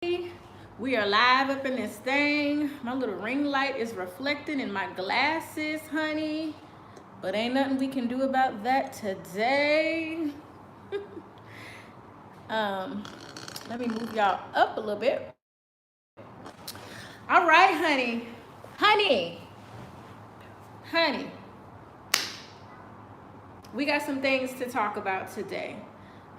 We are live up in this thing. My little ring light is reflecting in my glasses, honey. But ain't nothing we can do about that today. um, Let me move y'all up a little bit. All right, honey. Honey. We got some things to talk about today.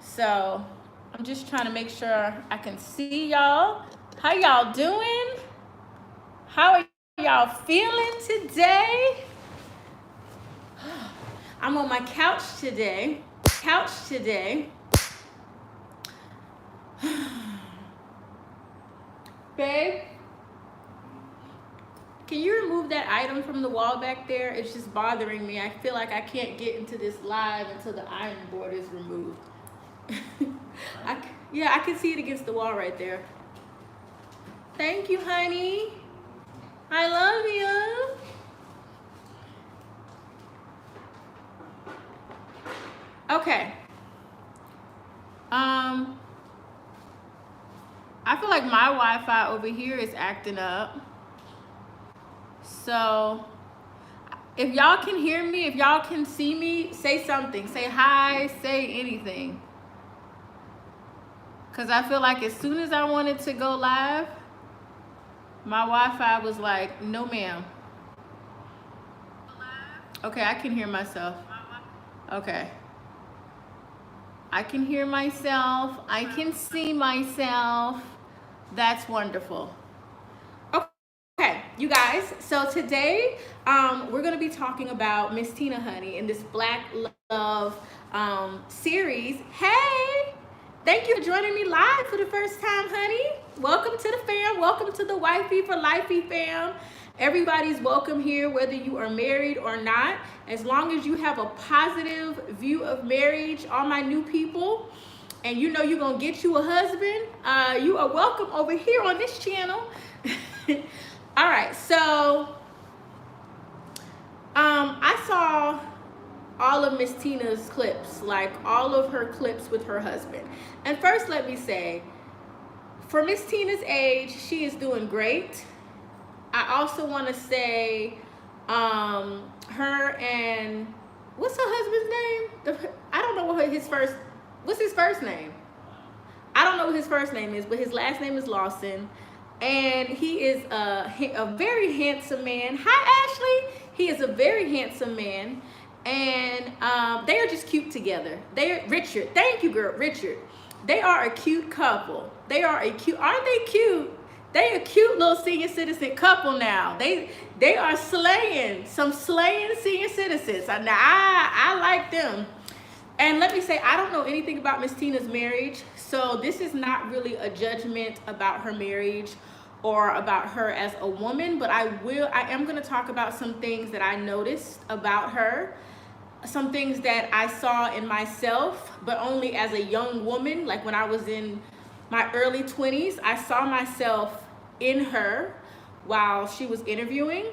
So I'm just trying to make sure I can see y'all. How y'all doing? How are y'all feeling today? I'm on my couch today. Babe, can you remove that item from the wall back there? It's just bothering me. I feel like I can't get into this live until the iron board is removed. Yeah, I can see it against the wall right there. Thank you, honey. I love you. Okay. I feel like my Wi-Fi over here is acting up. So if y'all can hear me, if y'all can see me, say something. Say hi, say anything. Because I feel like as soon as I wanted to go live, my Wi-Fi was like, no ma'am. Okay, I can hear myself. Okay. I can hear myself. I can see myself. That's wonderful. Okay, you guys, so today we're going to be talking about Miss Tina Honey in this Black Love series. Hey, thank you for joining me live for the first time, honey. Welcome to the fam. Welcome to the Wifey for Lifey fam. Everybody's welcome here, whether you are married or not. As long as you have a positive view of marriage, all my new people, and you know you're going to get you a husband, you are welcome over here on this channel. All right, so I saw all of Miss Tina's clips, like all of her clips with her husband. And first, let me say, for Miss Tina's age, she is doing great. I also want to say her and, what's her husband's name? I don't know what's his first name? I don't know what his first name is, but his last name is Lawson. And he is a very handsome man. Hi, Ashley. He is a very handsome man. And they are just cute together. Richard. Thank you, girl. Richard. They are a cute couple. Aren't they cute? They a cute little senior citizen couple now. They are slaying senior citizens. Now, I like them. And let me say, I don't know anything about Miss Tina's marriage, so this is not really a judgment about her marriage or about her as a woman, but I am going to talk about some things that I noticed about her, some things that I saw in myself, but only as a young woman. Like when I was in my early 20s, I saw myself in her while she was interviewing.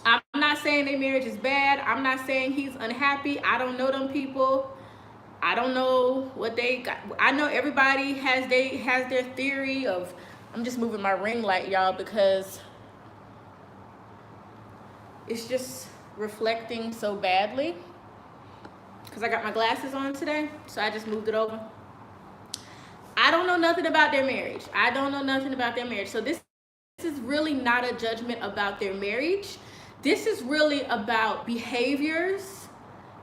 I'm not saying their marriage is bad. I'm not saying he's unhappy. I don't know them people. I don't know what they got. I know everybody has their theory of, I'm just moving my ring light, y'all, because it's just reflecting so badly. Because I got my glasses on today, so I just moved it over. I don't know nothing about their marriage. So this is really not a judgment about their marriage. This is really about behaviors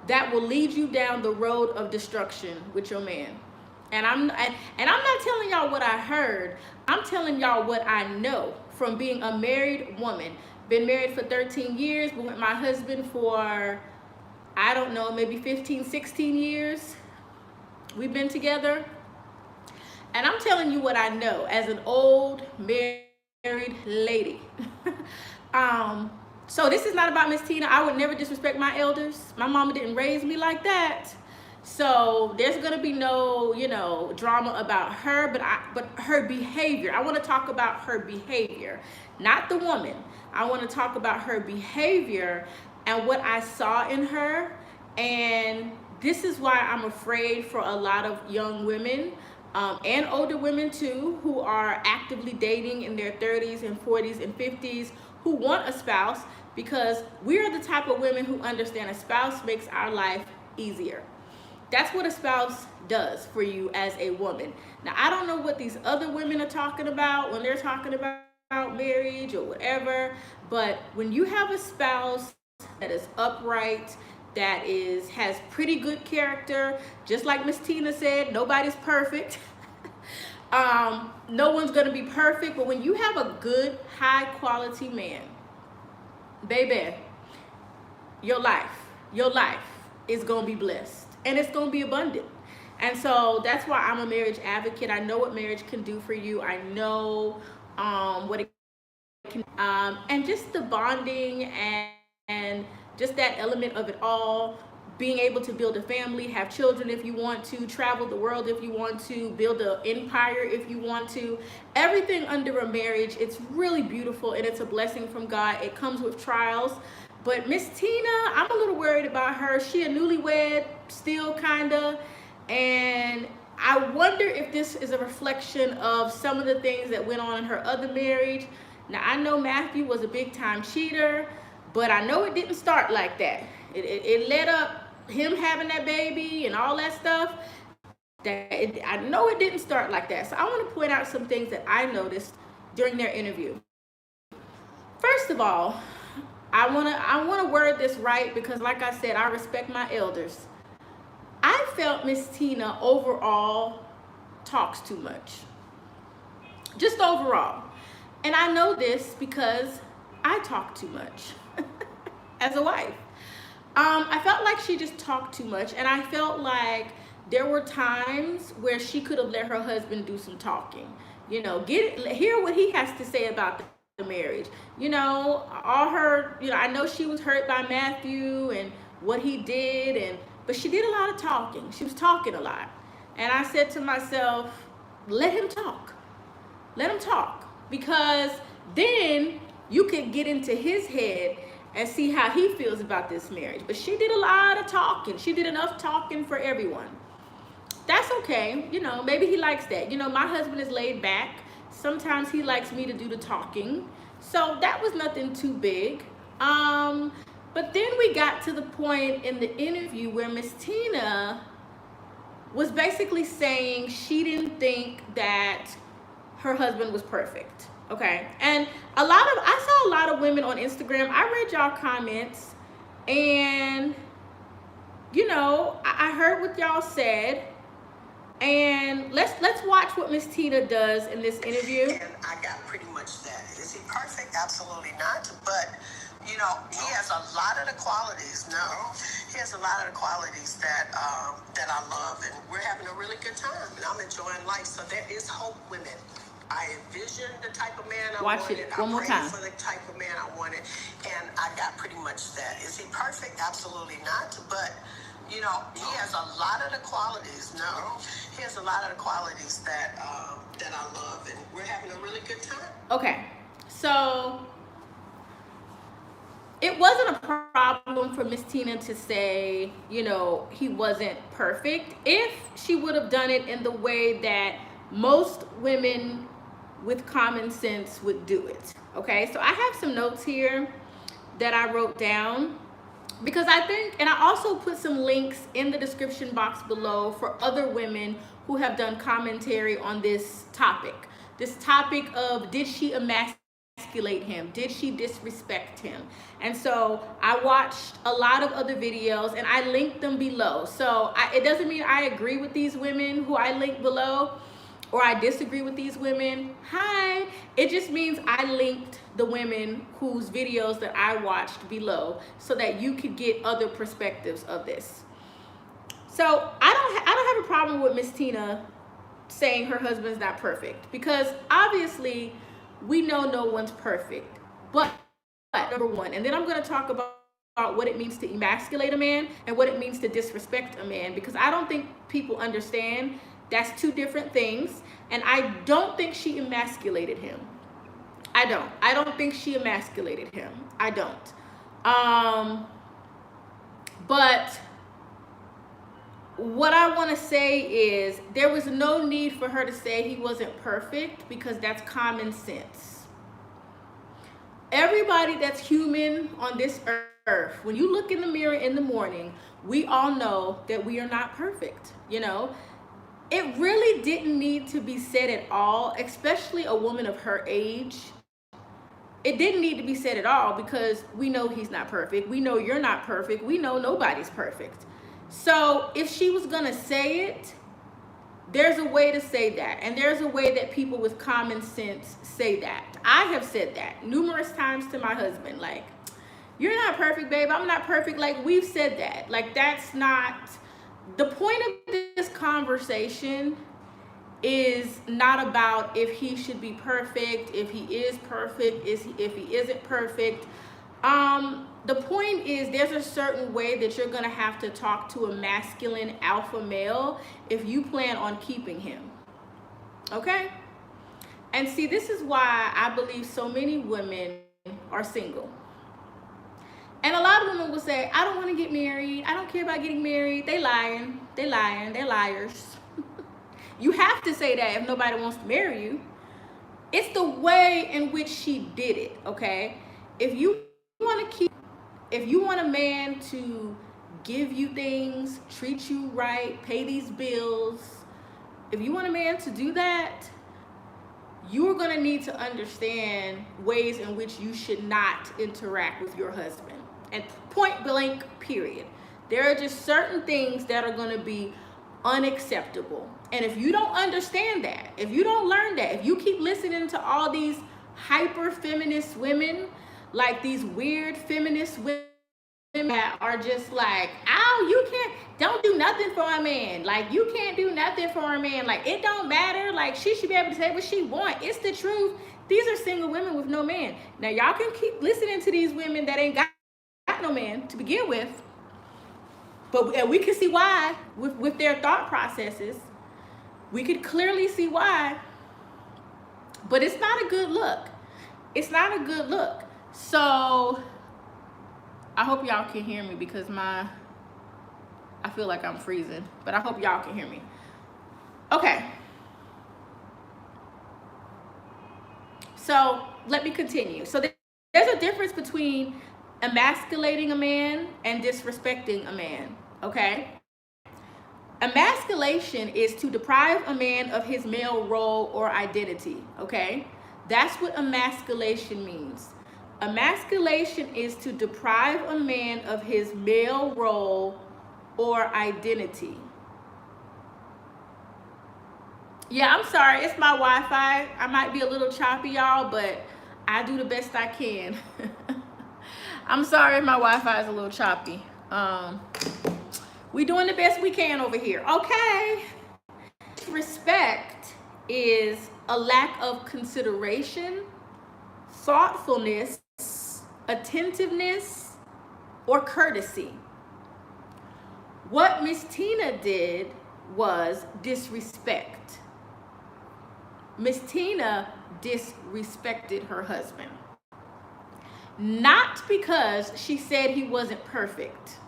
that will lead you down the road of destruction with your man. And I'm not telling y'all what I heard. I'm telling y'all what I know from being a married woman. Been married for 13 years, been with my husband for, I don't know, maybe 15, 16 years. We've been together. And I'm telling you what I know as an old married lady. So this is not about Miss Tina. I would never disrespect my elders. My mama didn't raise me like that. So there's gonna be no, drama about her, but her behavior. I want to talk about her behavior, not the woman. I want to talk about her behavior and what I saw in her. And this is why I'm afraid for a lot of young women and older women too, who are actively dating in their 30s and 40s and 50s, who want a spouse, because we are the type of women who understand a spouse makes our life easier. That's what a spouse does for you as a woman. Now, I don't know what these other women are talking about when they're talking about marriage or whatever, but when you have a spouse that is upright, that has pretty good character, just like Miss Tina said, nobody's perfect. No one's gonna be perfect, but when you have a good, high quality man, baby, your life is gonna be blessed and it's gonna be abundant. And so that's why I'm a marriage advocate. I know what marriage can do for you. I know what it can, and just the bonding and just that element of it all, being able to build a family, have children if you want to, travel the world if you want to, build an empire if you want to, everything under a marriage, it's really beautiful and it's a blessing from God. It comes with trials. But Miss Tina, I'm a little worried about her. She a newlywed still, kinda, and I wonder if this is a reflection of some of the things that went on in her other marriage. Now, I know Matthew was a big time cheater, but I know it didn't start like that. It led up him having that baby and all that stuff. I know it didn't start like that. So I want to point out some things that I noticed during their interview. First of all, I want to word this right, because like I said, I respect my elders. I felt Miss Tina overall talks too much. Just overall. And I know this because I talk too much as a wife. I felt like she just talked too much, and I felt like there were times where she could have let her husband do some talking. You know, hear what he has to say about the marriage. You know, all her, I know she was hurt by Matthew and what he did, but she did a lot of talking. She was talking a lot. And I said to myself, let him talk. Let him talk. Because then you could get into his head and see how he feels about this marriage. But she did a lot of talking. She did enough talking for everyone. That's okay. Maybe he likes that. My husband is laid back. Sometimes he likes me to do the talking. So that was nothing too big. But then we got to the point in the interview where Miss Tina was basically saying she didn't think that her husband was perfect. Okay. And I saw a lot of women on Instagram. I read y'all comments, and I heard what y'all said. And let's watch what Miss Tina does in this interview. And I got pretty much that. Is he perfect? Absolutely not. But he has a lot of the qualities. No, he has a lot of the qualities that I love, and we're having a really good time, and I'm enjoying life. So there is hope, women. I envisioned the type of man I wanted. One more time. I prayed for the type of man I wanted, and I got pretty much that. Is he perfect? Absolutely not. But he has a lot of the qualities. No, he has a lot of the qualities that I love, and we're having a really good time. Okay, so it wasn't a problem for Miss Tina to say, he wasn't perfect, if she would have done it in the way that most women with common sense would do it. Okay, so I have some notes here that I wrote down, because I think, and I also put some links in the description box below for other women who have done commentary on this topic of, did she emasculate him? Did she disrespect him? And so I watched a lot of other videos, and I linked them below. So it doesn't mean I agree with these women who I linked below, or I disagree with these women. Hi. It just means I linked the women whose videos that I watched below, so that you could get other perspectives of this. So I don't have a problem with Miss Tina saying her husband's not perfect, because obviously we know no one's perfect. But number one, and then I'm going to talk about what it means to emasculate a man and what it means to disrespect a man, because I don't think people understand that's two different things. And I don't think she emasculated him. I don't think she emasculated him. I don't. But what I want to say is there was no need for her to say he wasn't perfect, because that's common sense. Everybody that's human on this earth, when you look in the mirror in the morning, we all know that we are not perfect, you know? It really didn't need to be said at all, especially a woman of her age. It didn't need to be said at all, because we know he's not perfect. We know you're not perfect. We know nobody's perfect. So if she was gonna say it, there's a way to say that. And there's a way that people with common sense say that. I have said that numerous times to my husband, like, you're not perfect, babe. I'm not perfect. Like, we've said that. Like, that's not the point of this conversation. Is not about if he should be perfect, if he is perfect, if he isn't perfect. The point is, there's a certain way that you're gonna have to talk to a masculine alpha male if you plan on keeping him. Okay? And see, this is why I believe so many women are single. And a lot of women will say, I don't want to get married. I don't care about getting married. They lying. They're liars. You have to say that if nobody wants to marry you. It's the way in which she did it, okay? If you want a man to give you things, treat you right, pay these bills, if you want a man to do that, you're gonna need to understand ways in which you should not interact with your husband. And point blank, period. There are just certain things that are gonna be unacceptable. And if you don't understand that, if you don't learn that, if you keep listening to all these hyper feminist women, like these weird feminist women that are just like, oh, don't do nothing for a man. Like, you can't do nothing for a man. Like, it don't matter. Like, she should be able to say what she want. It's the truth. These are single women with no man. Now, y'all can keep listening to these women that ain't got no man to begin with. But we can see why with their thought processes. We could clearly see why. But it's not a good look. It's not a good look. So I hope y'all can hear me, because I feel like I'm freezing. But I hope y'all can hear me. Okay. So let me continue. So there's a difference between emasculating a man and disrespecting a man, okay? Emasculation is to deprive a man of his male role or identity, okay? That's what emasculation means. Emasculation is to deprive a man of his male role or identity. Yeah, I'm sorry, it's my Wi-Fi. I might be a little choppy, y'all, but I do the best I can. I'm sorry if my Wi-Fi is a little choppy. We doing the best we can over here. Okay. Respect is a lack of consideration, thoughtfulness, attentiveness, or courtesy. What Miss Tina did was disrespect. Miss Tina disrespected her husband. Not because she said he wasn't perfect.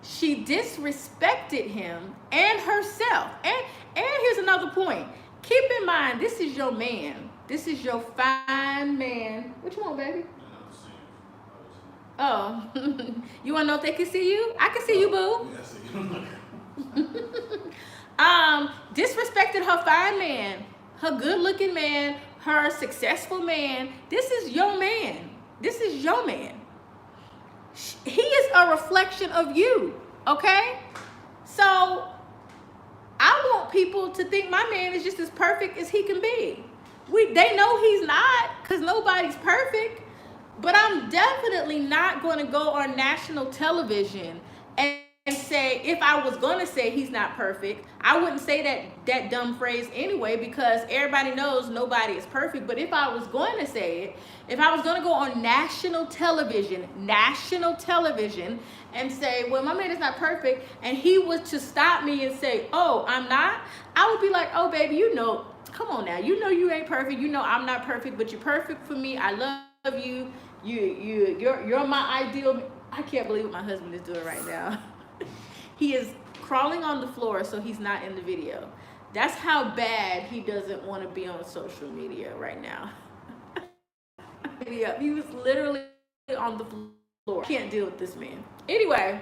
She disrespected him and herself. And here's another point. Keep in mind, this is your man. This is your fine man. What you want, baby? Oh, you want to know if they can see you? I can see you, boo. Disrespected her fine man, her good-looking man, her successful man. This is your man. This is your man. He is a reflection of you, okay? So I want people to think my man is just as perfect as he can be. They know he's not, because nobody's perfect. But I'm definitely not going to go on national television and say, if I was going to say he's not perfect, I wouldn't say that dumb phrase anyway, because everybody knows nobody is perfect. But if I was going to say it, if I was going to go on national television and say, well, my man is not perfect, and he was to stop me and say, oh, I'm not, I would be like, oh, baby, you know, come on now. You know you ain't perfect. You know I'm not perfect, but you're perfect for me. I love you. You're my ideal. I can't believe what my husband is doing right now. He is crawling on the floor so he's not in the video. That's how bad he doesn't want to be on social media right now. He was literally on the floor. Can't deal with this man. Anyway,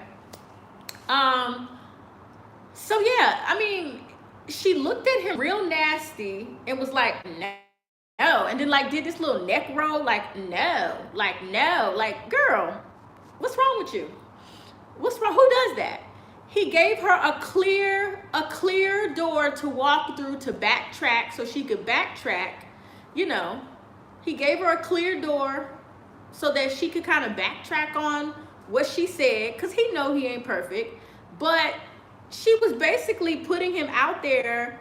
so yeah, I mean, she looked at him real nasty and was like, no. And then like did this little neck roll, like, no, like, girl, what's wrong with you? What's wrong? Who does that? He gave her a clear door to walk through to backtrack so she could backtrack, you know. He gave her a clear door so that she could kind of backtrack on what she said, because he know he ain't perfect. But she was basically putting him out there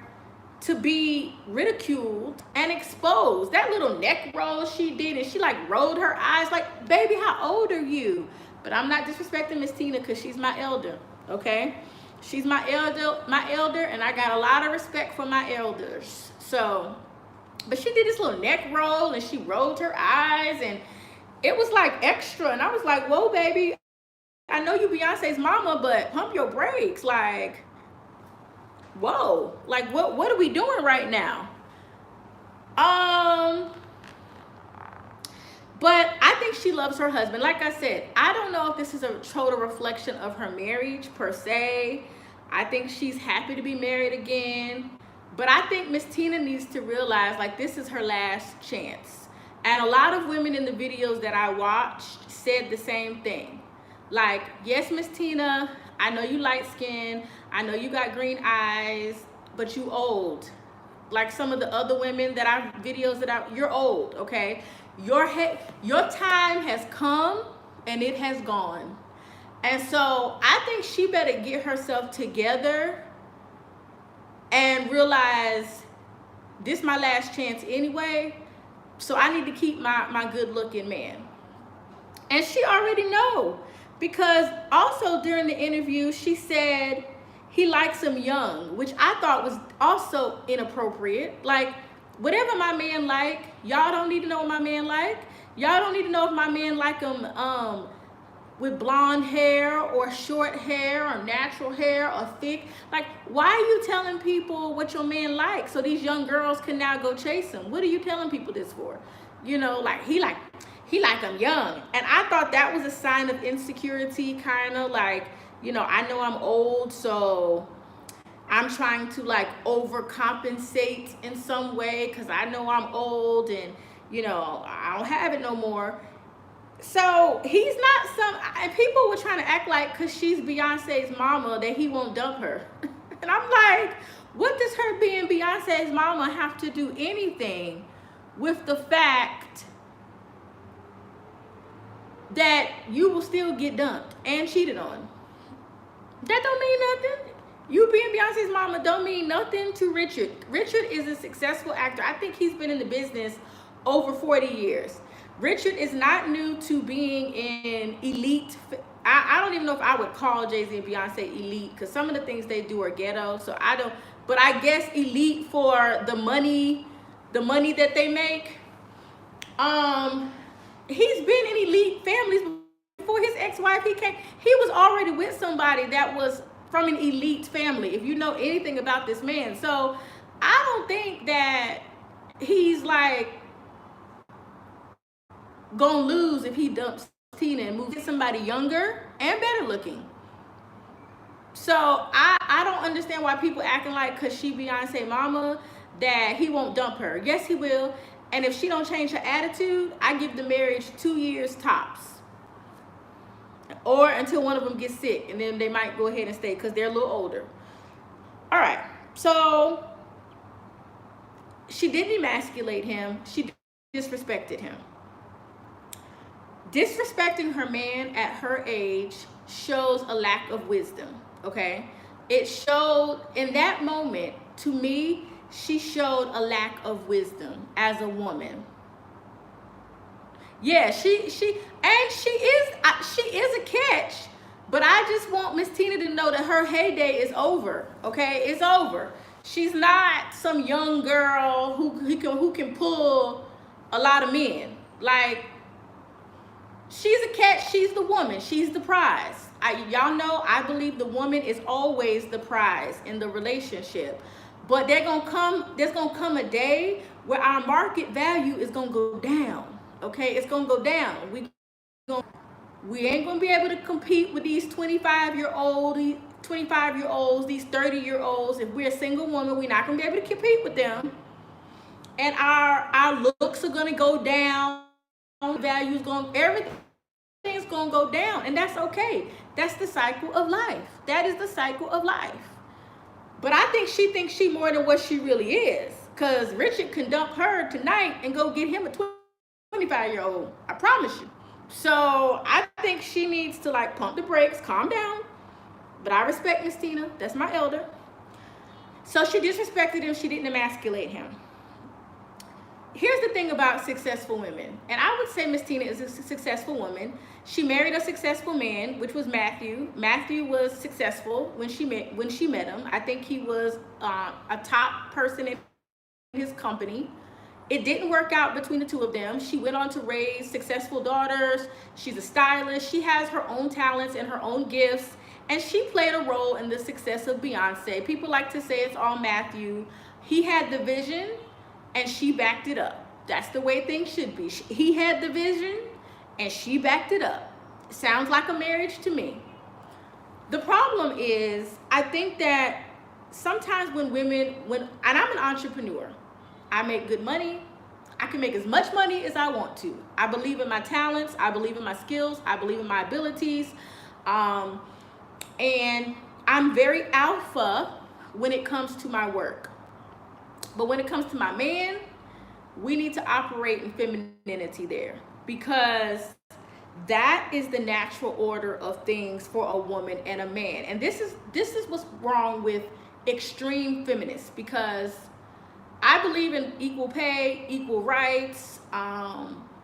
to be ridiculed and exposed. That little neck roll she did, and she like rolled her eyes like, baby, how old are you? But I'm not disrespecting Miss Tina because she's my elder, okay? She's my elder, and I got a lot of respect for my elders. So, but she did this little neck roll and she rolled her eyes, and it was like extra. And I was like, whoa, baby, I know you Beyonce's mama, but pump your brakes. Like, whoa, like what are we doing right now? But I think she loves her husband. Like I said, I don't know if this is a total reflection of her marriage per se. I think she's happy to be married again. But I think Miss Tina needs to realize, like, this is her last chance. And a lot of women in the videos that I watched said the same thing. Like, yes, Miss Tina, I know you light skinned, I know you got green eyes, but you old. Like some of the other women that you're old, okay? Your time has come and it has gone. And so I think she better get herself together and realize this is my last chance anyway. So I need to keep my good looking man. And she already know, because also during the interview, she said he likes him young, which I thought was also inappropriate. Like, whatever my man like, y'all don't need to know what my man like. Y'all don't need to know if my man like him with blonde hair or short hair or natural hair or thick. Like, why are you telling people what your man likes so these young girls can now go chase him? What are you telling people this for? You know, like he like him young. And I thought that was a sign of insecurity, kind of like, you know, I know I'm old, so I'm trying to like overcompensate in some way because I know I'm old and, you know, I don't have it no more. So he's not and people were trying to act like because she's Beyonce's mama that he won't dump her. And I'm like, what does her being Beyonce's mama have to do anything with the fact that you will still get dumped and cheated on? That don't mean nothing. You being Beyonce's mama don't mean nothing to Richard. Richard is a successful actor. I think he's been in the business over 40 years. Richard is not new to being in elite. I don't even know if I would call Jay-Z and Beyonce elite, because some of the things they do are ghetto. So I don't, but I guess elite for the money that they make. He's been in elite families before his ex-wife. He was already with somebody that was from an elite family, if you know anything about this man. So I don't think that he's like gonna lose if he dumps Tina and moves to somebody younger and better looking. So I don't understand why people acting like because she Beyonce mama that he won't dump her. Yes, he will. And if she don't change her attitude, I give the marriage 2 years tops. Or until one of them gets sick, and then they might go ahead and stay because they're a little older. All right, so she didn't emasculate him. She disrespected him. Disrespecting her man at her age shows a lack of wisdom, okay? It showed, in that moment, to me, she showed a lack of wisdom as a woman. Yeah, she is a catch, but I just want Miss Tina to know that her heyday is over, okay? It's over. She's not some young girl who can pull a lot of men. Like, she's a catch, she's the woman, she's the prize. Y'all know I believe the woman is always the prize in the relationship. But there's gonna come a day where our market value is gonna go down. Okay, it's gonna go down. We ain't gonna be able to compete with these 25-year-olds, these 30-year-olds. If we're a single woman, we're not gonna be able to compete with them. And our looks are gonna go down, values going, everything's gonna go down, and that's okay. That's the cycle of life. That is the cycle of life. But I think she thinks she more than what she really is. Cause Richard can dump her tonight and go get him a 25-year-old. I promise you. So I think she needs to like pump the brakes, calm down. But I respect Miss Tina. That's my elder. So she disrespected him. She didn't emasculate him. Here's the thing about successful women. And I would say Miss Tina is a successful woman. She married a successful man, which was Matthew. Matthew was successful when she met him. I think he was a top person in his company. It didn't work out between the two of them. She went on to raise successful daughters. She's a stylist. She has her own talents and her own gifts. And she played a role in the success of Beyonce. People like to say it's all Matthew. He had the vision and she backed it up. That's the way things should be. He had the vision and she backed it up. Sounds like a marriage to me. The problem is, I think that sometimes when women, and I'm an entrepreneur, I make good money. I can make as much money as I want to. I believe in my talents. I believe in my skills. I believe in my abilities. And I'm very alpha when it comes to my work. But when it comes to my man, we need to operate in femininity there, because that is the natural order of things for a woman and a man. And this is what's wrong with extreme feminists, because I believe in equal pay, equal rights.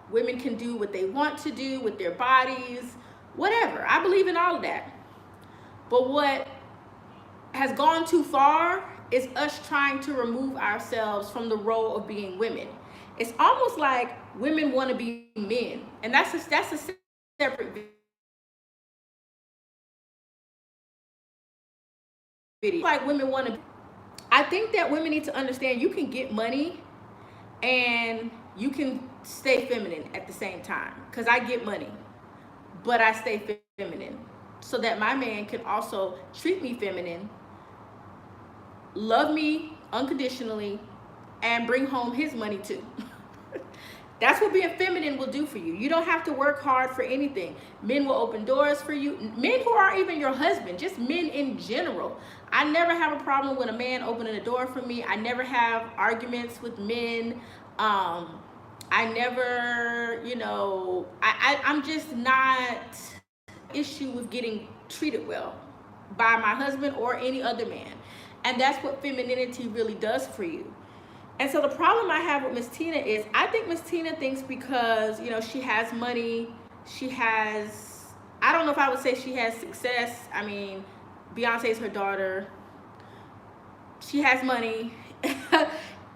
Women can do what they want to do with their bodies, whatever. I believe in all of that. But what has gone too far is us trying to remove ourselves from the role of being women. It's almost like women want to be men, and that's a separate video. Like women want to. I think that women need to understand you can get money and you can stay feminine at the same time. Because I get money, but I stay feminine so that my man can also treat me feminine, love me unconditionally, and bring home his money too. That's what being feminine will do for you. You don't have to work hard for anything. Men will open doors for you. Men who are even your husband, just men in general. I never have a problem with a man opening a door for me. I never have arguments with men. I never, I'm just not issue with getting treated well by my husband or any other man. And that's what femininity really does for you. And so the problem I have with Miss Tina is, I think Miss Tina thinks because, she has money, I don't know if I would say she has success. I mean, Beyonce's her daughter. She has money.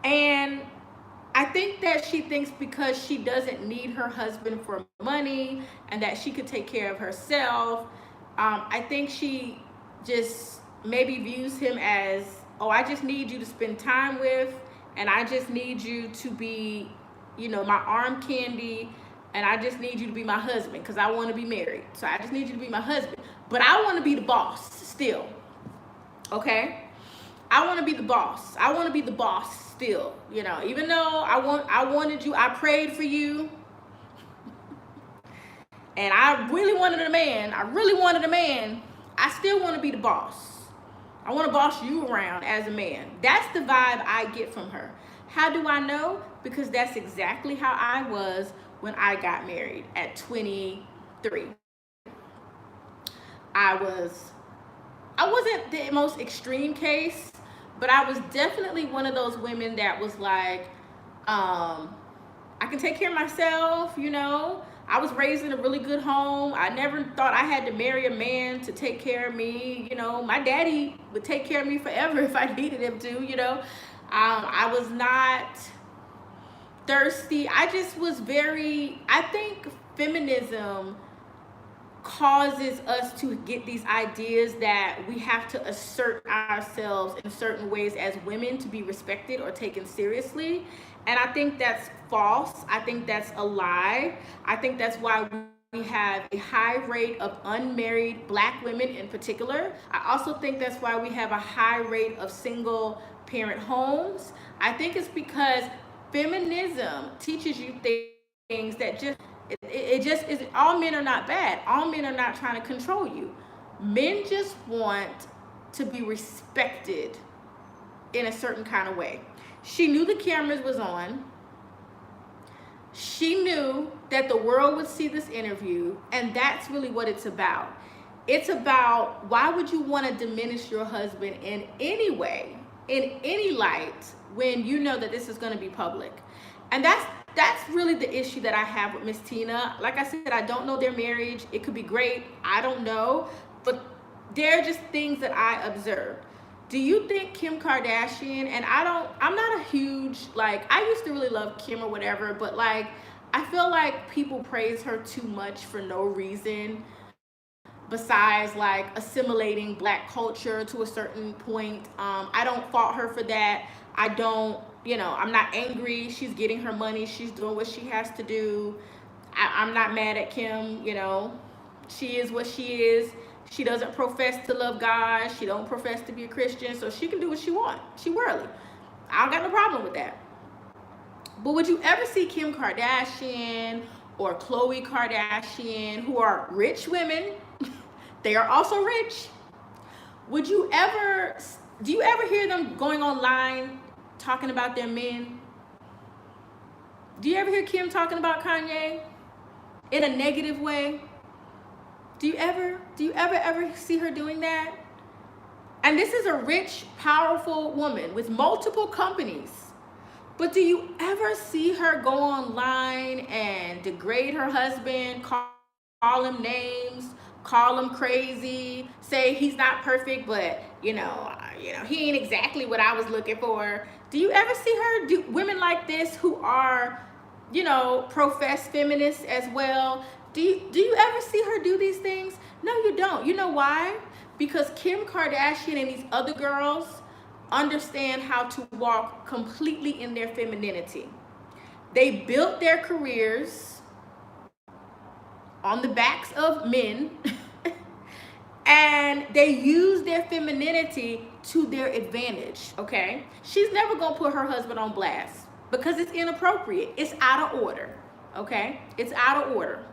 And I think that she thinks because she doesn't need her husband for money and that she could take care of herself, I think she just maybe views him as, I just need you to spend time with, and I just need you to be, my arm candy, and I just need you to be my husband because I want to be married. So I just need you to be my husband. But I want to be the boss still. Okay? I want to be the boss. I want to be the boss still. Even though I wanted you, I prayed for you. And I really wanted a man. I still want to be the boss. I want to boss you around as a man. That's the vibe I get from her. How do I know? Because that's exactly how I was when I got married at 23. I wasn't the most extreme case, but I was definitely one of those women that was like, I can take care of myself, I was raised in a really good home. I never thought I had to marry a man to take care of me. My daddy would take care of me forever if I needed him to, I was not thirsty. I just was I think feminism causes us to get these ideas that we have to assert ourselves in certain ways as women to be respected or taken seriously. And I think that's false. I think that's a lie. I think that's why we have a high rate of unmarried Black women in particular. I also think that's why we have a high rate of single parent homes. I think it's because feminism teaches you things that just it just is. All men are not bad. All men are not trying to control you. Men just want to be respected in a certain kind of way. She knew the cameras was on. She knew that the world would see this interview, and that's really what it's about. It's about, why would you want to diminish your husband in any way, in any light, when you know that this is going to be public? And that's really the issue that I have with Miss Tina. Like I said, I don't know their marriage. It could be great. I don't know. But they're just things that I observed. Do you think Kim Kardashian, and I'm not a huge, like, I used to really love Kim or whatever, but like, I feel like people praise her too much for no reason besides like assimilating Black culture to a certain point. I don't fault her for that. I don't, I'm not angry. She's getting her money. She's doing what she has to do. I'm not mad at Kim. She is what she is. She doesn't profess to love God. She don't profess to be a Christian, so she can do what she wants. She worldly. I don't got no problem with that. But would you ever see Kim Kardashian or Khloe Kardashian, who are rich women? They are also rich. Do you ever hear them going online talking about their men? Do you ever hear Kim talking about Kanye in a negative way? Do you ever see her doing that? And this is a rich, powerful woman with multiple companies. But do you ever see her go online and degrade her husband, call him names, call him crazy, say he's not perfect, but he ain't exactly what I was looking for? Do you ever see her do women like this who are, professed feminists as well? Do you ever see her do these things? No, you don't. You know why? Because Kim Kardashian and these other girls understand how to walk completely in their femininity. They built their careers on the backs of men and they use their femininity to their advantage, okay? She's never gonna put her husband on blast because it's inappropriate. It's out of order, okay? It's out of order.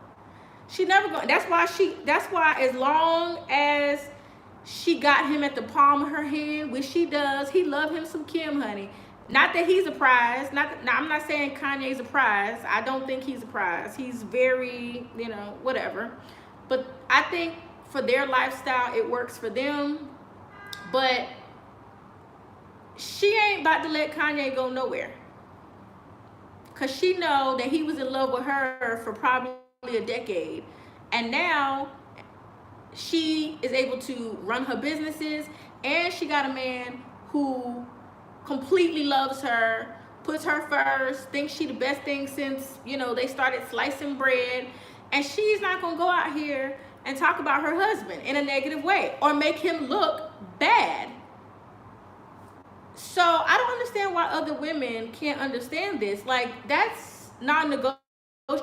She never going. That's why as long as she got him at the palm of her hand, which she does, he love him some Kim, honey. Not that he's a prize. I'm not saying Kanye's a prize. I don't think he's a prize. He's very, whatever. But I think for their lifestyle, it works for them. But she ain't about to let Kanye go nowhere. Because she know that he was in love with her for probably a decade, and now she is able to run her businesses, and she got a man who completely loves her, puts her first, thinks she the best thing since they started slicing bread, and she's not gonna go out here and talk about her husband in a negative way or make him look bad. So I don't understand why other women can't understand this. Like, that's non-negotiable.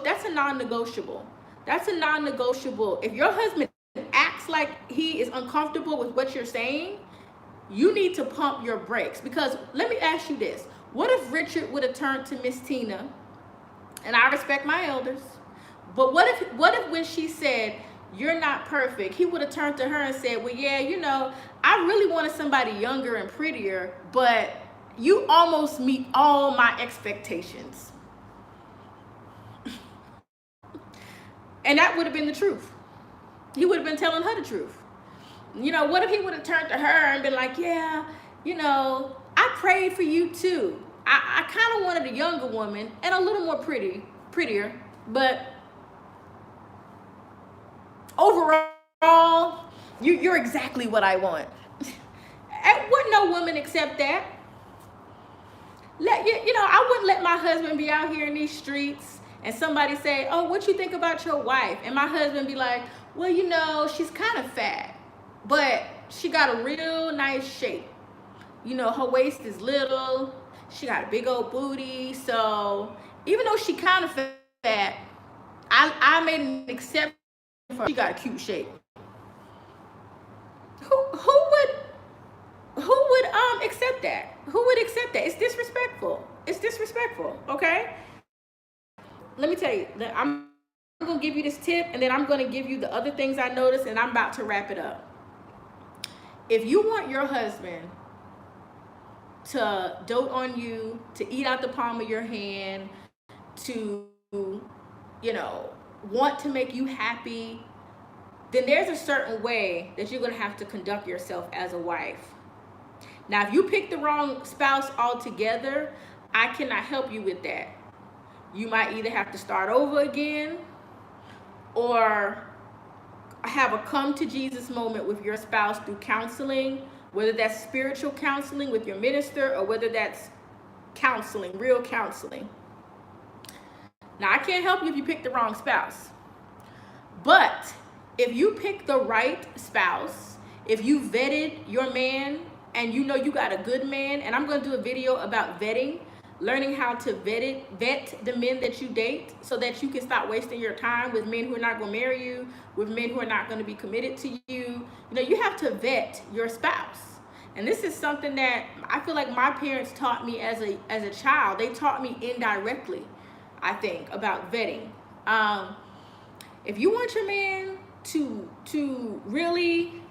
That's a non-negotiable. That's a non-negotiable. If your husband acts like he is uncomfortable with what you're saying, you need to pump your brakes. Because let me ask you this. What if Richard would have turned to Miss Tina, and I respect my elders, but what if when she said, "You're not perfect," he would have turned to her and said, "Well, yeah, I really wanted somebody younger and prettier, but you almost meet all my expectations." And that would have been the truth. He would have been telling her the truth. What if he would have turned to her and been like, "Yeah, I prayed for you too. I kind of wanted a younger woman and a little more prettier, but overall, you're exactly what I want." And wouldn't no woman accept that? I wouldn't let my husband be out here in these streets and somebody say, "Oh, what you think about your wife?" And my husband be like, well, you know, she's kind of fat, but she got a real nice shape. You know, her waist is little. She got a big old booty. So even though she kind of fat, I made an exception for her. She got a cute shape. Who would accept that? Who would accept that? It's disrespectful. It's disrespectful. Okay. Let me tell you. I'm gonna give you this tip, and then I'm gonna give you the other things I noticed, and I'm about to wrap it up. If you want your husband to dote on you, to eat out the palm of your hand, to, you know, want to make you happy, then there's a certain way that you're going to have to conduct yourself as a wife. Now, if you pick the wrong spouse altogether, I cannot help you with that. You might either have to start over again or have a come to Jesus moment with your spouse through counseling, whether that's spiritual counseling with your minister or whether that's counseling, real counseling. Now, I can't help you if you pick the wrong spouse. But if you pick the right spouse, if you vetted your man and you know you got a good man, and I'm going to do a video about vetting, learning how to vet the men that you date so that you can stop wasting your time with men who are not going to marry you, with men who are not going to be committed to you. You know, you have to vet your spouse. And this is something that I feel like my parents taught me as a child. They taught me indirectly, I think, about vetting. If you want your man to really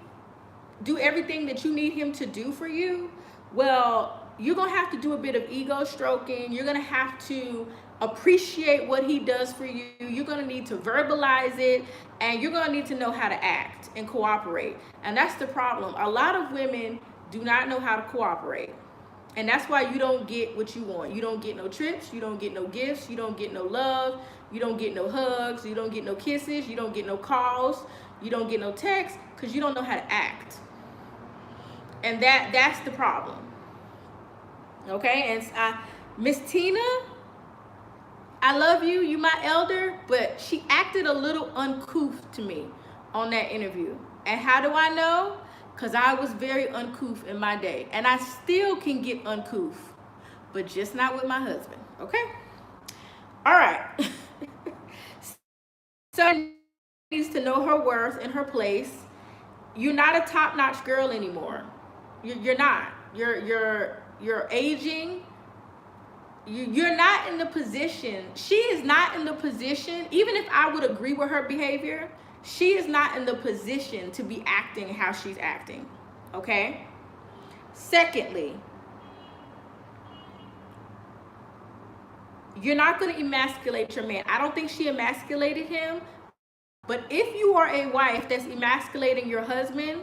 do everything that you need him to do for you, well, you're going to have to do a bit of ego stroking. You're going to have to appreciate what he does for you. You're going to need to verbalize it, and you're going to need to know how to act and cooperate. And that's the problem. A lot of women do not know how to cooperate. And that's why you don't get what you want. You don't get no trips. You don't get no gifts. You don't get no love. You don't get no hugs. You don't get no kisses. You don't get no calls. You don't get no texts because you don't know how to act. And that's the problem. Okay? And Miss Tina, I love you. You my elder. But she acted a little uncouth to me on that interview. And how do I know? Because I was very uncouth in my day. And I still can get uncouth. But just not with my husband. Okay? All right. So needs to know her worth and her place. You're not a top-notch girl anymore. You're not. You're aging. You're not in the position. She is not in the position, even if I would agree with her behavior, she is not in the position to be acting how she's acting. Okay? Secondly, you're not going to emasculate your man. I don't think she emasculated him. But if you are a wife that's emasculating your husband,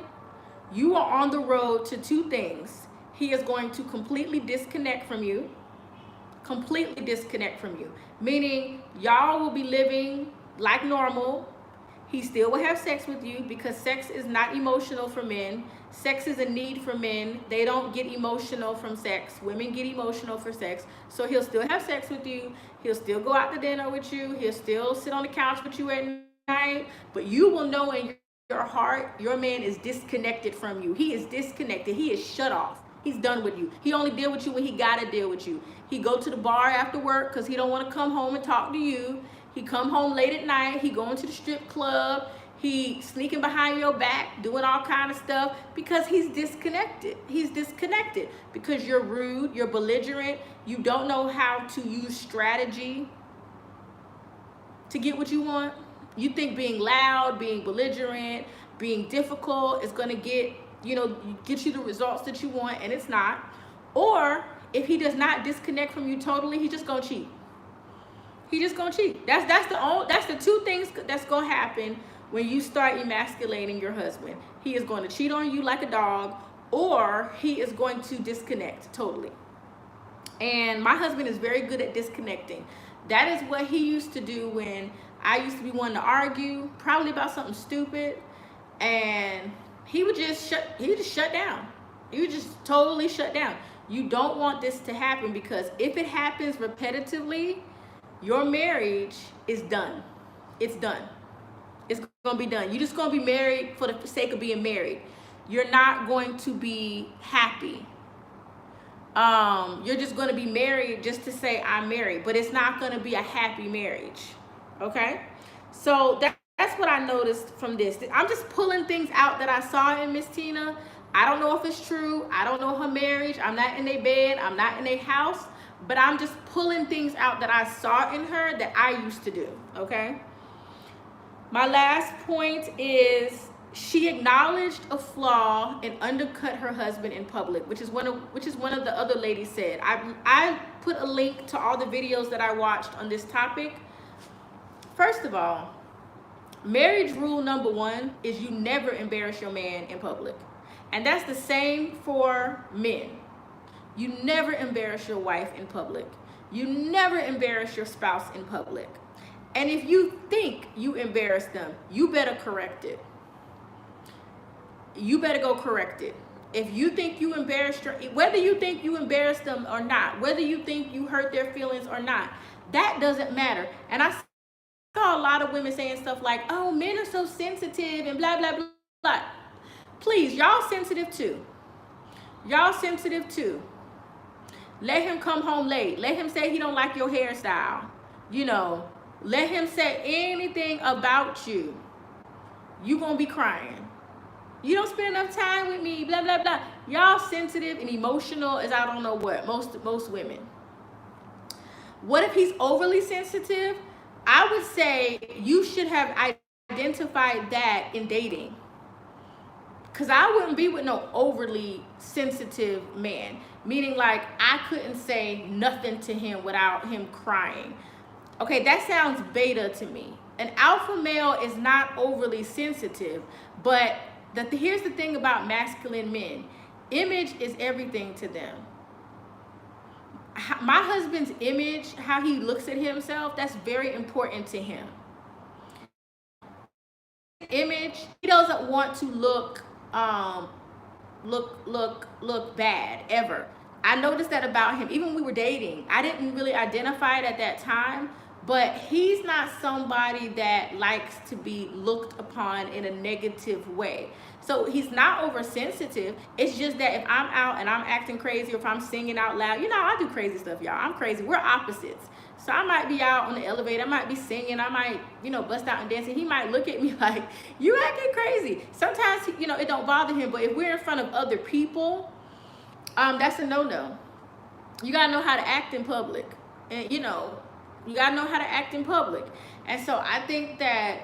you are on the road to two things. He is going to completely disconnect from you. Completely disconnect from you. Meaning, y'all will be living like normal. He still will have sex with you because sex is not emotional for men. Sex is a need for men. They don't get emotional from sex. Women get emotional for sex. So he'll still have sex with you. He'll still go out to dinner with you. He'll still sit on the couch with you at night. But you will know in your heart, your man is disconnected from you. He is disconnected. He is shut off. He's done with you. He only deal with you when he got to deal with you. He go to the bar after work because he don't want to come home and talk to you. He come home late at night. He going to the strip club. He sneaking behind your back, doing all kind of stuff because he's disconnected. He's disconnected because you're rude, you're belligerent. You don't know how to use strategy to get what you want. You think being loud, being belligerent, being difficult is going to get you the results that you want, and it's not. Or if he does not disconnect from you totally, he's just going to cheat. He's just going to cheat. That's the two things that's going to happen when you start emasculating your husband. He is going to cheat on you like a dog, or he is going to disconnect totally. And my husband is very good at disconnecting. That is what he used to do when I used to be wanting to argue, probably about something stupid, and he would just shut down. He would just totally shut down. You don't want this to happen because if it happens repetitively, your marriage is done. It's done. It's gonna be done. You're just gonna be married for the sake of being married. You're not going to be happy. You're just gonna be married just to say I'm married, but it's not gonna be a happy marriage. Okay? So that's what I noticed from this. I'm just pulling things out that I saw in Miss Tina. I don't know if it's true. I don't know her marriage. I'm not in their bed. I'm not in their house. But I'm just pulling things out that I saw in her that I used to do. Okay? My last point is she acknowledged a flaw and undercut her husband in public, which is one of the other ladies said. I put a link to all the videos that I watched on this topic. First of all, marriage rule number 1 is you never embarrass your man in public. And that's the same for men. You never embarrass your wife in public. You never embarrass your spouse in public. And if you think you embarrass them, you better correct it. You better go correct it. If you think you embarrassed whether you think you embarrassed them or not, whether you think you hurt their feelings or not, that doesn't matter. And I saw a lot of women saying stuff like, oh, men are so sensitive and blah, blah, blah. Please, y'all sensitive too. Y'all sensitive too. Let him come home late. Let him say he don't like your hairstyle. You know, let him say anything about you. You gonna be crying. You don't spend enough time with me, blah, blah, blah. Y'all sensitive and emotional as I don't know what, most women. What if he's overly sensitive? I would say you should have identified that in dating. Because I wouldn't be with no overly sensitive man. Meaning like I couldn't say nothing to him without him crying. Okay, that sounds beta to me. An alpha male is not overly sensitive, but here's the thing about masculine men. Image is everything to them. My husband's image, how he looks at himself, that's very important to him. Image, he doesn't want to look bad ever. I noticed that about him. Even when we were dating, I didn't really identify it at that time, but he's not somebody that likes to be looked upon in a negative way. So he's not oversensitive. It's just that if I'm out and I'm acting crazy, or if I'm singing out loud, you know, I do crazy stuff, y'all. I'm crazy. We're opposites. So I might be out on the elevator, I might be singing, I might, you know, bust out and dancing. He might look at me like, you acting crazy. Sometimes, you know, it don't bother him, but if we're in front of other people, that's a no-no. You gotta know how to act in public. And, you know, you gotta know how to act in public. And so I think that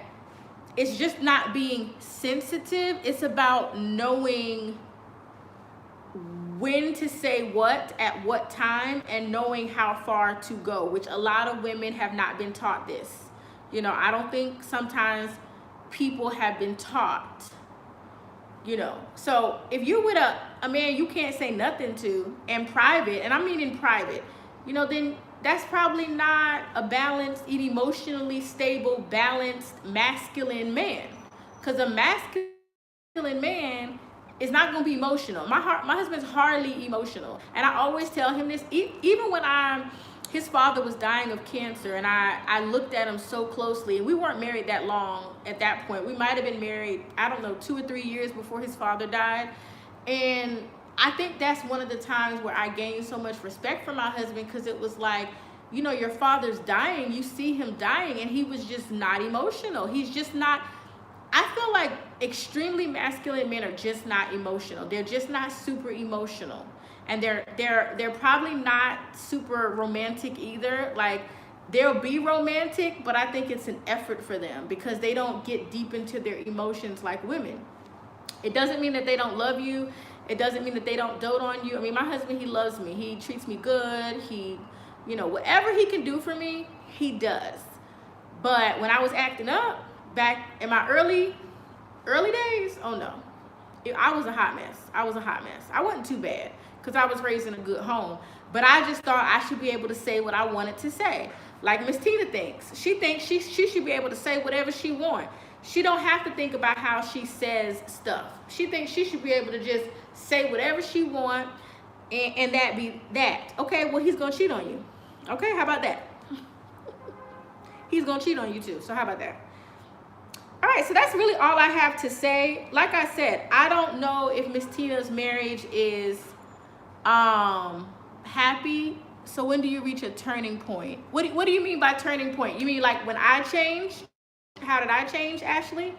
it's just not being sensitive. It's about knowing when to say what at what time and knowing how far to go, which a lot of women have not been taught this. You know, I don't think sometimes people have been taught, you know. So if you're with a man you can't say nothing to in private, and I mean in private, you know, then that's probably not a balanced, emotionally stable, balanced, masculine man. Because a masculine man is not going to be emotional. My husband's hardly emotional. And I always tell him this, even when his father was dying of cancer, and I looked at him so closely, and we weren't married that long at that point. We might have been married, I don't know, 2 or 3 years before his father died. And I think that's one of the times where I gained so much respect for my husband, because it was like, you know, your father's dying, you see him dying, and he was just not emotional. He's just not. I feel like extremely masculine men are just not emotional. They're just not super emotional. And they're probably not super romantic either. Like, they'll be romantic, but I think it's an effort for them because they don't get deep into their emotions like women. It doesn't mean that they don't love you. It doesn't mean that they don't dote on you. I mean, my husband, he loves me. He treats me good. He, you know, whatever he can do for me, he does. But when I was acting up, back in my early days, oh no, I was a hot mess. I wasn't too bad because I was raised in a good home, but I just thought I should be able to say what I wanted to say. Like Miss Tina thinks. She thinks she should be able to say whatever she wants. She don't have to think about how she says stuff. She thinks she should be able to just say whatever she wants, and that be that. Okay, well, he's gonna cheat on you. Okay, how about that? He's gonna cheat on you too, so how about that? All right. right, so that's really all I have to say. Like I said, I don't know if Miss Tina's marriage is happy. So when do you reach a turning point? What do you mean by turning point? You mean like when I changed? How did I change, Ashley?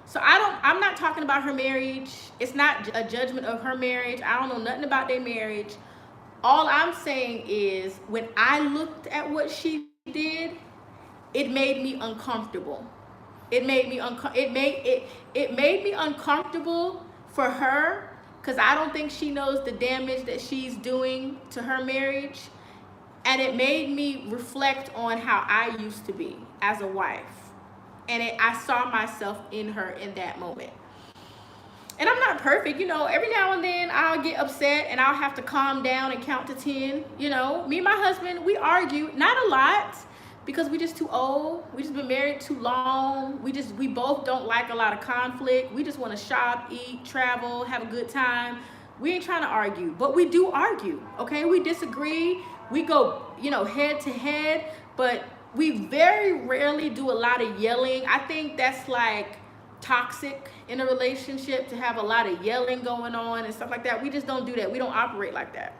So I'm not talking about her marriage. It's not a judgment of her marriage. I don't know nothing about their marriage. All I'm saying is when I looked at what she did, it made me uncomfortable. It made me it made me uncomfortable for her, because I don't think she knows the damage that she's doing to her marriage. And it made me reflect on how I used to be as a wife. And I saw myself in her in that moment. And I'm not perfect, every now and then I'll get upset and I'll have to calm down and count to 10. Me and my husband, we argue, not a lot, because we just too old. We just been married too long. We both don't like a lot of conflict. We just want to shop, eat, travel, have a good time. We ain't trying to argue, but we do argue, okay? We disagree. We go, head to head, but we very rarely do a lot of yelling. I think that's like toxic in a relationship, to have a lot of yelling going on and stuff like that. We just don't do that. We don't operate like that.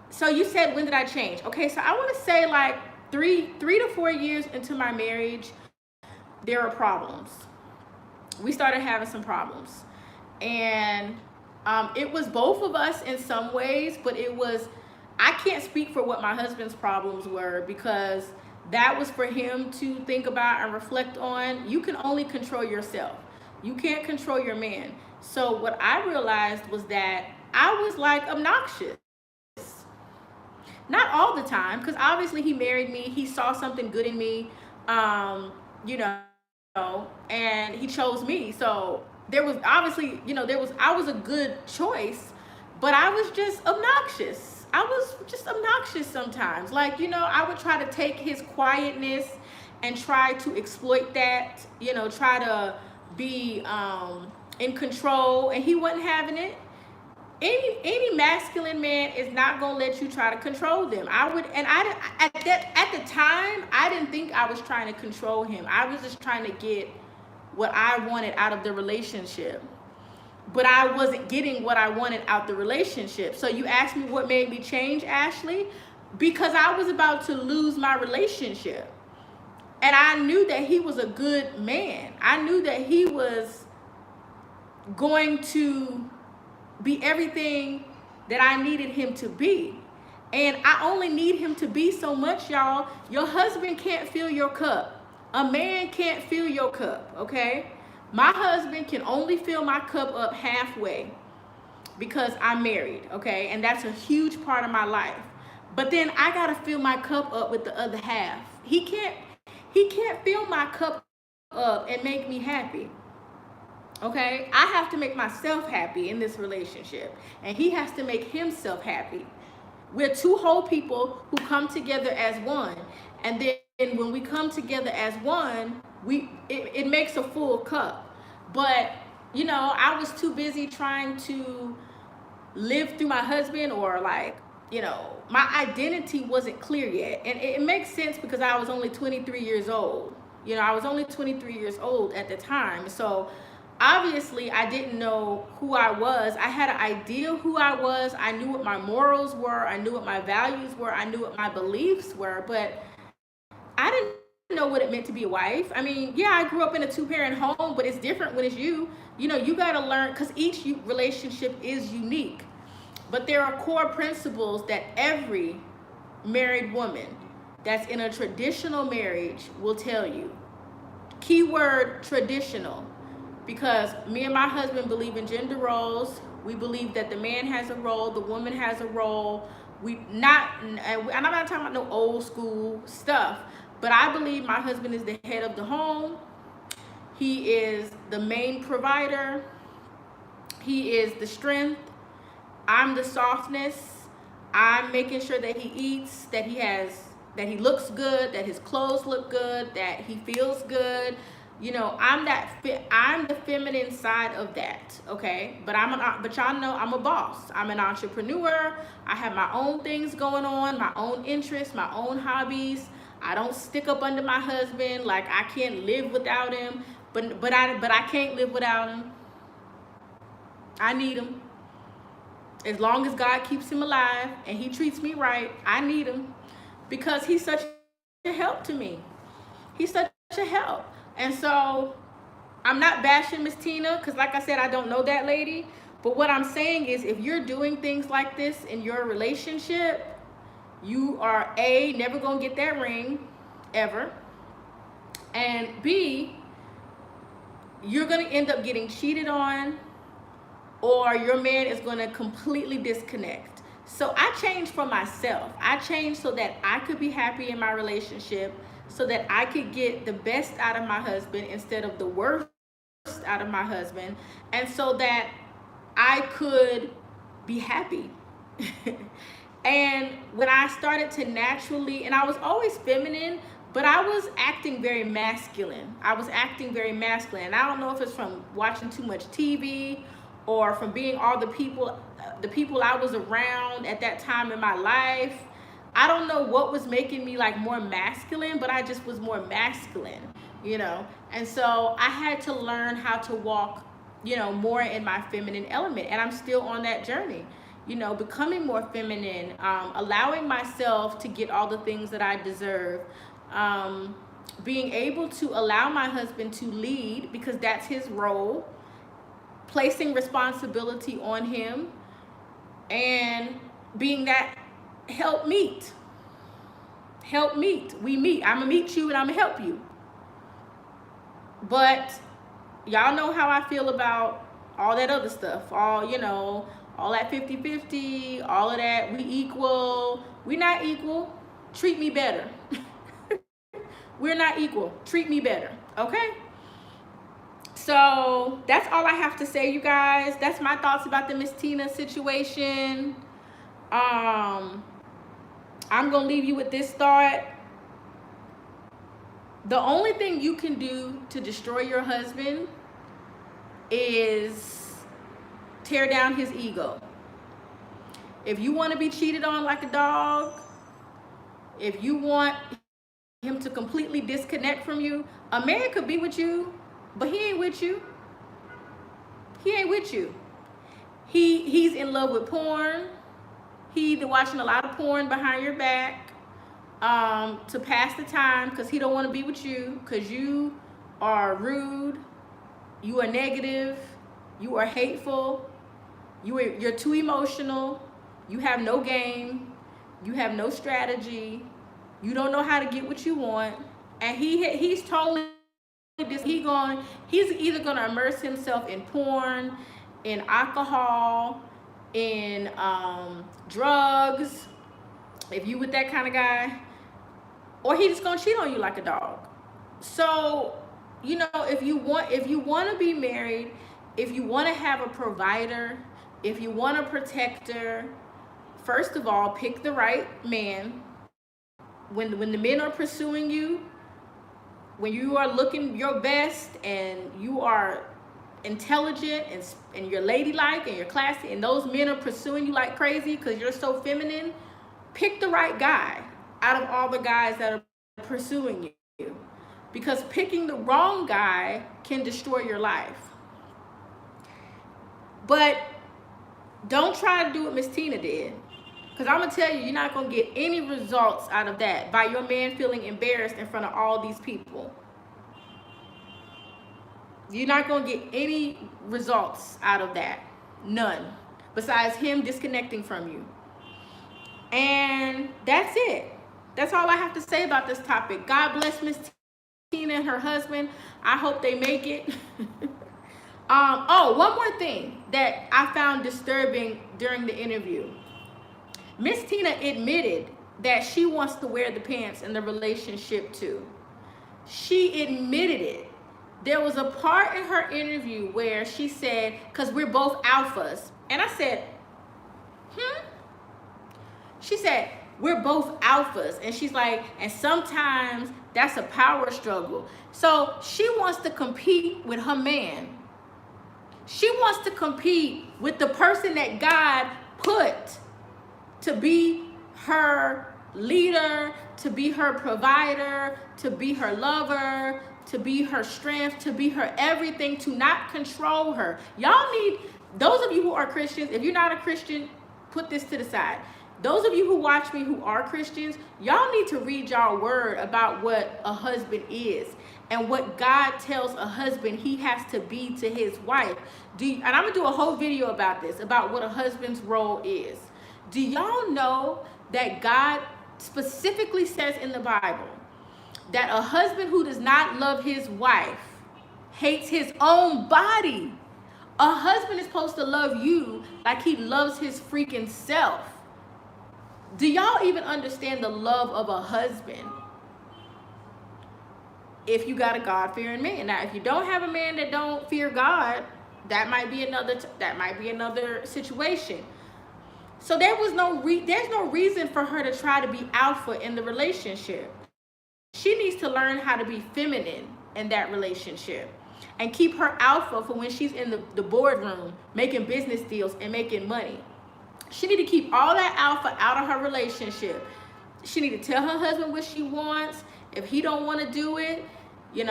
So you said, when did I change? Okay, so I want to say like three to 4 years into my marriage, there are problems. We started having some problems. And it was both of us in some ways, but I can't speak for what my husband's problems were, because that was for him to think about and reflect on. You can only control yourself. You can't control your man. So what I realized was that I was like obnoxious. Not all the time, because obviously he married me. He saw something good in me, and he chose me. So there was obviously, I was a good choice, but I was just obnoxious. I was just obnoxious sometimes. Like, I would try to take his quietness and try to exploit that, try to be in control, and he wasn't having it. Any masculine man is not gonna let you try to control them. At the time, I didn't think I was trying to control him. I was just trying to get what I wanted out of the relationship. But I wasn't getting what I wanted out the relationship. So you asked me what made me change, Ashley? Because I was about to lose my relationship. And I knew that he was a good man. I knew that he was going to be everything that I needed him to be. And I only need him to be so much, y'all. Your husband can't fill your cup. A man can't fill your cup, okay? My husband can only fill my cup up halfway, because I'm married, okay? And that's a huge part of my life. But then I gotta fill my cup up with the other half. He can't fill my cup up and make me happy, okay? I have to make myself happy in this relationship, and he has to make himself happy. We're two whole people who come together as one, and then when we come together as one, it makes a full cup. But I was too busy trying to live through my husband, or like, my identity wasn't clear yet. And it makes sense, because I was only 23 years old. I was only 23 years old at the time. So obviously I didn't know who I was. I had an idea who I was. I knew what my morals were. I knew what my values were. I knew what my beliefs were. But I didn't know what it meant to be a wife. I mean, yeah, I grew up in a 2-parent home, but it's different when it's you. You got to learn, because each relationship is unique. But there are core principles that every married woman that's in a traditional marriage will tell you. Keyword traditional, because me and my husband believe in gender roles. We believe that the man has a role, the woman has a role. And I'm not talking about no old school stuff, but I believe my husband is the head of the home. He is the main provider. He is the strength. I'm the softness. I'm making sure that he eats, that he looks good, that his clothes look good, that he feels good. I'm the feminine side of that, okay? But y'all know I'm a boss. I'm an entrepreneur. I have my own things going on, my own interests, my own hobbies. I don't stick up under my husband like I can't live without him, but I can't live without him. I need him. As long as God keeps him alive and he treats me right, I need him because he's such a help to me. He's such a help. And so I'm not bashing Miss Tina because, like I said, I don't know that lady. But what I'm saying is, if you're doing things like this in your relationship, you are A, never gonna get that ring ever, and B, you're gonna end up getting cheated on, or your man is gonna completely disconnect. So I changed for myself. I changed so that I could be happy in my relationship, so that I could get the best out of my husband instead of the worst out of my husband, and so that I could be happy. And when I started to naturally, and I was always feminine, but I was acting very masculine. I was acting very masculine. And I don't know if it's from watching too much TV or from being all the people I was around at that time in my life. I don't know what was making me like more masculine, but I just was more masculine, you know? And so I had to learn how to walk, you know, more in my feminine element. And I'm still on that journey, you know, becoming more feminine, allowing myself to get all the things that I deserve, being able to allow my husband to lead because that's his role, placing responsibility on him, and being that help meet. We meet. I'm gonna meet you and I'm gonna help you. But y'all know how I feel about all that other stuff. All, you know, all that 50-50, all of that. We equal. We not equal. Treat me better. We're not equal. Treat me better. Okay? So that's all I have to say, you guys. That's my thoughts about the Miss Tina situation. I'm gonna leave you with this thought. The only thing you can do to destroy your husband is tear down his ego. If you want to be cheated on like a dog, if you want him to completely disconnect from you, a man could be with you, but he ain't with you. He ain't with you. He's in love with porn. He's watching a lot of porn behind your back to pass the time because he don't want to be with you because you are rude, you are negative, you are hateful, you're too emotional, you have no game, you have no strategy, you don't know how to get what you want, and he's totally this. He's either gonna immerse himself in porn, in alcohol, in drugs, if you with that kind of guy, or he just gonna cheat on you like a dog. So, you know, if you want to be married, if you want to have a provider, if you want a protector, first of all, pick the right man. When the men are pursuing you, when you are looking your best and you are intelligent and you're ladylike and you're classy, and those men are pursuing you like crazy because you're so feminine, pick the right guy out of all the guys that are pursuing you, because picking the wrong guy can destroy your life. But don't try to do what Miss Tina did, because I'm gonna tell you, you're not gonna get any results out of that by your man feeling embarrassed in front of all these people. You're not gonna get any results out of that, none, besides him disconnecting from you. And that's it. That's all I have to say about this topic. God bless Miss Tina and her husband. I hope they make it. Oh, one more thing that I found disturbing during the interview. Miss Tina admitted that she wants to wear the pants in the relationship too. She admitted it. There was a part in her interview where she said, because we're both alphas. And I said, She said, we're both alphas. And she's like, and sometimes that's a power struggle. So she wants to compete with her man. She wants to compete with the person that God put to be her leader, to be her provider, to be her lover, to be her strength, to be her everything, to not control her. Y'all need, those of you who are Christians, if you're not a Christian, put this to the side. Those of you who watch me who are Christians, y'all need to read y'all word about what a husband is and what God tells a husband he has to be to his wife. And I'm gonna do a whole video about this, about what a husband's role is. Do y'all know that God specifically says in the Bible that a husband who does not love his wife hates his own body? A husband is supposed to love you like he loves his freaking self. Do y'all even understand the love of a husband? If you got a God-fearing man. Now, if you don't have a man that don't fear God, that might be another situation. So there's no reason for her to try to be alpha in the relationship. She needs to learn how to be feminine in that relationship and keep her alpha for when she's in the boardroom making business deals and making money. She need to keep all that alpha out of her relationship. She need to tell her husband what she wants. If he don't want to do it, you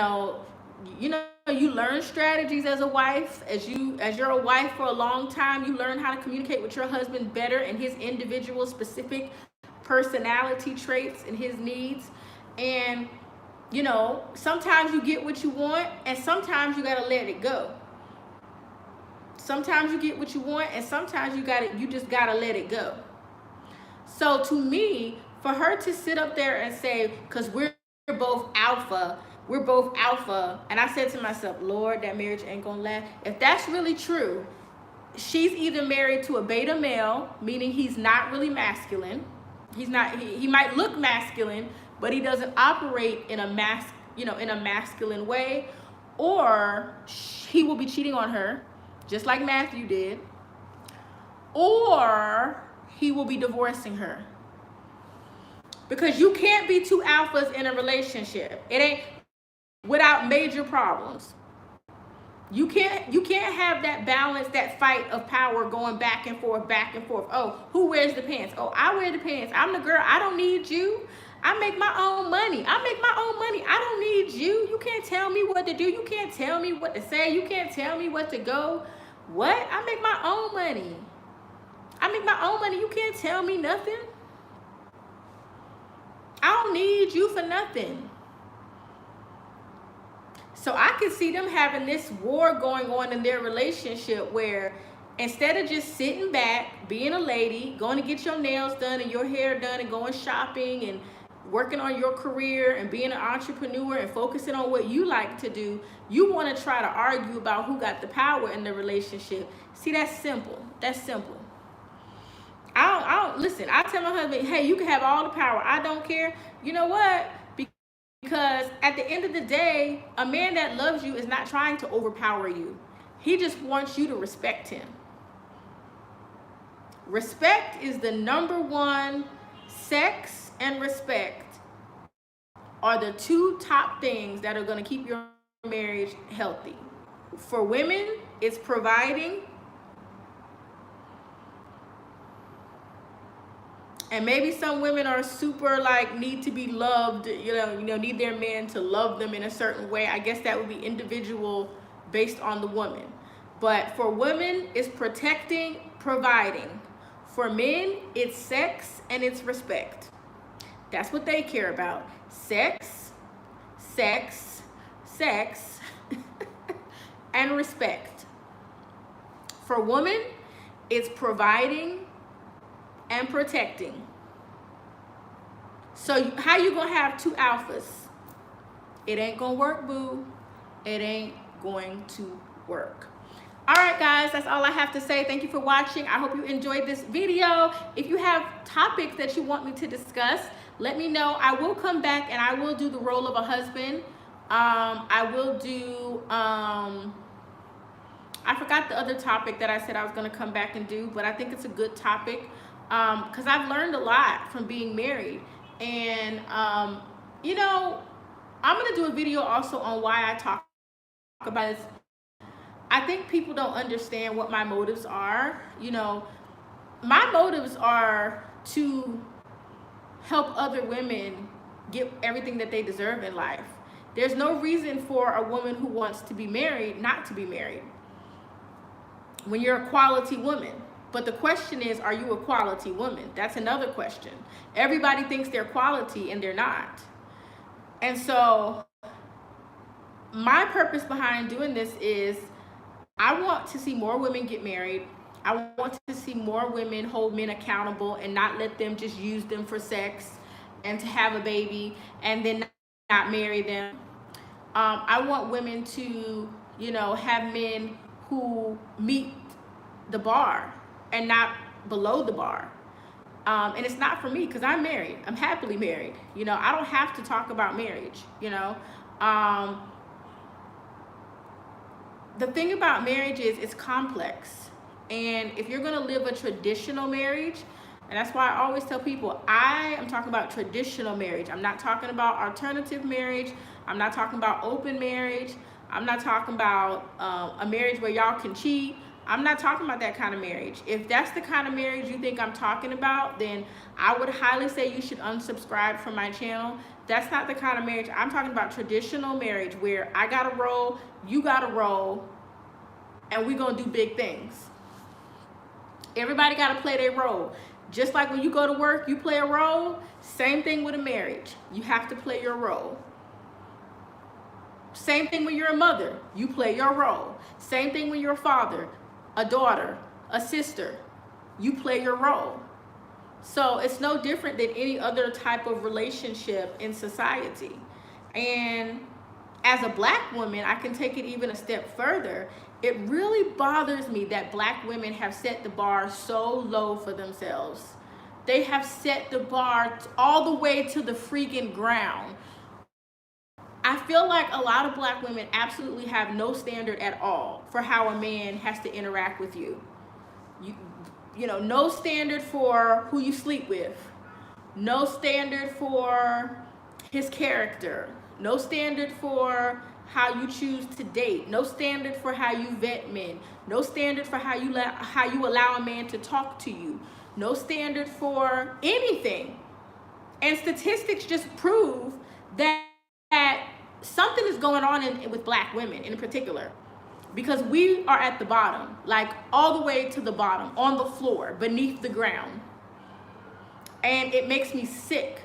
learn strategies as a wife. As you're a wife for a long time, you learn how to communicate with your husband better and his individual specific personality traits and his needs. And sometimes you get what you want, and sometimes you gotta let it go. Sometimes you get what you want, and sometimes you just gotta let it go. So to me, for her to sit up there and say, because we're both alpha, and I said to myself, Lord, that marriage ain't gonna last. If that's really true, she's either married to a beta male, meaning he's not really masculine. He's not. He might look masculine, but he doesn't operate in a masculine way, or he will be cheating on her, just like Matthew did, or he will be divorcing her. Because you can't be two alphas in a relationship. It ain't without major problems. You can't have that balance, that fight of power going back and forth. Oh, who wears the pants? Oh, I wear the pants. I'm the girl. I don't need you. I make my own money. I don't need you. You can't tell me what to do. You can't tell me what to say. You can't tell me what to go. What? I make my own money. You can't tell me nothing. I don't need you for nothing. So I could see them having this war going on in their relationship where instead of just sitting back, being a lady, going to get your nails done and your hair done and going shopping and working on your career and being an entrepreneur and focusing on what you like to do, you want to try to argue about who got the power in the relationship. See, that's simple. Listen, I tell my husband, hey, you can have all the power. I don't care. You know what? Because at the end of the day, a man that loves you is not trying to overpower you. He just wants you to respect him. Respect is the number one. Sex and respect are the two top things that are going to keep your marriage healthy. For women, it's providing. And maybe some women are super need to be loved, need their man to love them in a certain way. I guess that would be individual based on the woman. But for women, it's protecting, providing. For men, it's sex and it's respect. That's what they care about. Sex, and respect. For women, it's providing and protecting. So how you gonna have two alphas? It ain't gonna work, boo. It ain't going to work. All right, guys, that's all I have to say. Thank you for watching. I hope you enjoyed this video. If you have topics that you want me to discuss, let me know. I will come back and I will do the role of a husband. I will do, I forgot the other topic that I said I was gonna come back and do, but I think it's a good topic. Because I've learned a lot from being married. And, I'm going to do a video also on why I talk about this. I think people don't understand what my motives are. My motives are to help other women get everything that they deserve in life. There's no reason for a woman who wants to be married not to be married when you're a quality woman. But the question is, are you a quality woman? That's another question. Everybody thinks they're quality and they're not. And so my purpose behind doing this is I want to see more women get married. I want to see more women hold men accountable and not let them just use them for sex and to have a baby and then not marry them. I want women to, have men who meet the bar and not below the bar. And it's not for me because I'm married. I'm happily married. I don't have to talk about marriage, The thing about marriage is it's complex. And if you're going to live a traditional marriage, and that's why I always tell people, I am talking about traditional marriage. I'm not talking about alternative marriage. I'm not talking about open marriage. I'm not talking about a marriage where y'all can cheat. I'm not talking about that kind of marriage. If that's the kind of marriage you think I'm talking about, then I would highly say you should unsubscribe from my channel. That's not the kind of marriage. I'm talking about traditional marriage where I gotta roll, you gotta roll, and we're gonna do big things. Everybody gotta play their role. Just like when you go to work, you play a role, same thing with a marriage. You have to play your role. Same thing when you're a mother, you play your role. Same thing when you're a father, a daughter, a sister, you play your role. So it's no different than any other type of relationship in society. And as a Black woman, I can take it even a step further. It really bothers me that Black women have set the bar so low for themselves. They have set the bar all the way to the freaking ground. I feel like a lot of Black women absolutely have no standard at all for how a man has to interact with you. No standard for who you sleep with. No standard for his character. No standard for how you choose to date. No standard for how you vet men. No standard for how you allow a man to talk to you. No standard for anything. And statistics just prove that something is going on with Black women in particular, because we are at the bottom, like all the way to the bottom, on the floor, beneath the ground. And it makes me sick.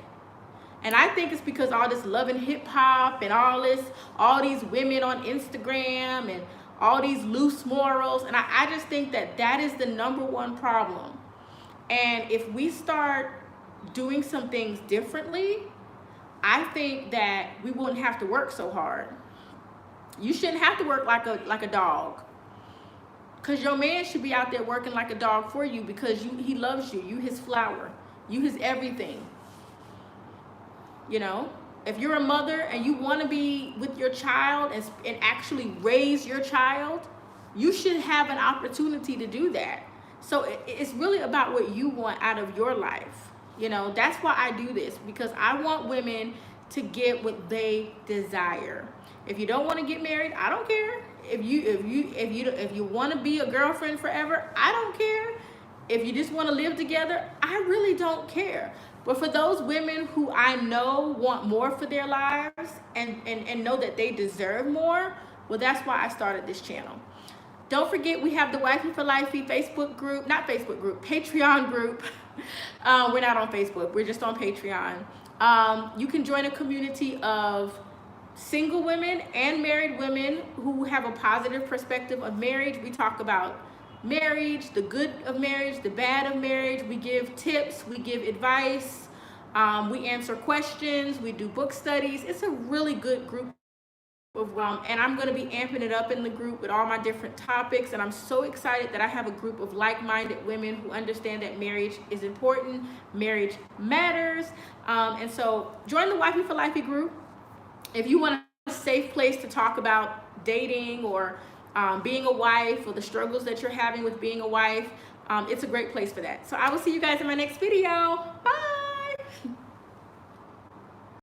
And I think it's because all this love and hip hop and all these women on Instagram and all these loose morals. And I just think that is the number one problem. And if we start doing some things differently, I think that we wouldn't have to work so hard. You shouldn't have to work like a dog. Because your man should be out there working like a dog for you because he loves you. You his flower. You his everything. If you're a mother and you want to be with your child and actually raise your child, you should have an opportunity to do that. So it's really about what you want out of your life. That's why I do this, because I want women to get what they desire. If you don't want to get married, I don't care. If you want to be a girlfriend forever, I don't care. If you just want to live together, I really don't care. But for those women who I know want more for their lives and know that they deserve more, well, that's why I started this channel. Don't forget, we have the Wifey for Lifey Patreon group. We're not on Facebook. We're just on Patreon. You can join a community of single women and married women who have a positive perspective of marriage. We talk about marriage, the good of marriage, the bad of marriage. We give tips. We give advice. We answer questions. We do book studies. It's a really good group. And I'm going to be amping it up in the group with all my different topics, and I'm so excited that I have a group of like-minded women who understand that marriage is important, marriage matters, and so join the Wifey for Lifey group. If you want a safe place to talk about dating or being a wife or the struggles that you're having with being a wife, it's a great place for that. So I will see you guys in my next video. Bye.